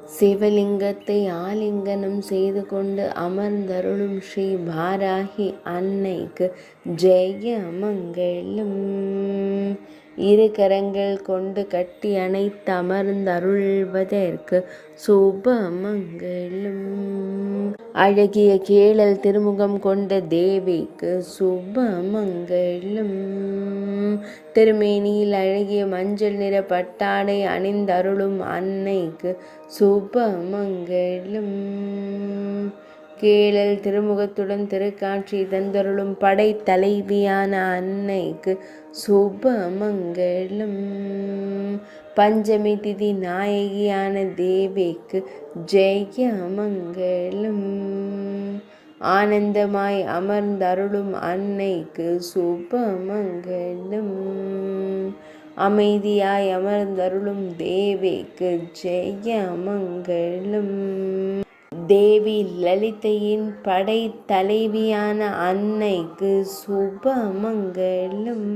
சிவலிங்கத்தை ஆலிங்கனம் செய்து கொண்டு அமர்ந்தருளும் ஸ்ரீ பாராகி அன்னைக்கு ஜெய மங்களம். இரு கரங்கள் கொண்டு கட்டி அணைத்து அமர்ந்தருள்வதற்கு சுப மங்களம். அழகிய கேழல் திருமுகம் கொண்ட தேவிக்கு சுப மங்களம். திருமேனியில் அழகிய மஞ்சள் நிற பட்டாடை அணிந்தருளும் அன்னைக்கு சுப மங்களம். கேழல் திருமுகத்துடன் திருக்காட்சி தந்தருளும் படை தலைவியான அன்னைக்கு சுப மங்களம். பஞ்சமி திதி நாயகியான தேவிக்கு ஜெய மங்களம். ஆனந்தமாய் அமர்ந்தருளும் அன்னைக்கு சுப மங்களம். அமைதியாய் அமர்ந்தருளும் தேவிக்கு ஜெய மங்களம். தேவி லலிதையின் படை தலைவியான அன்னைக்கு சுப மங்களம்.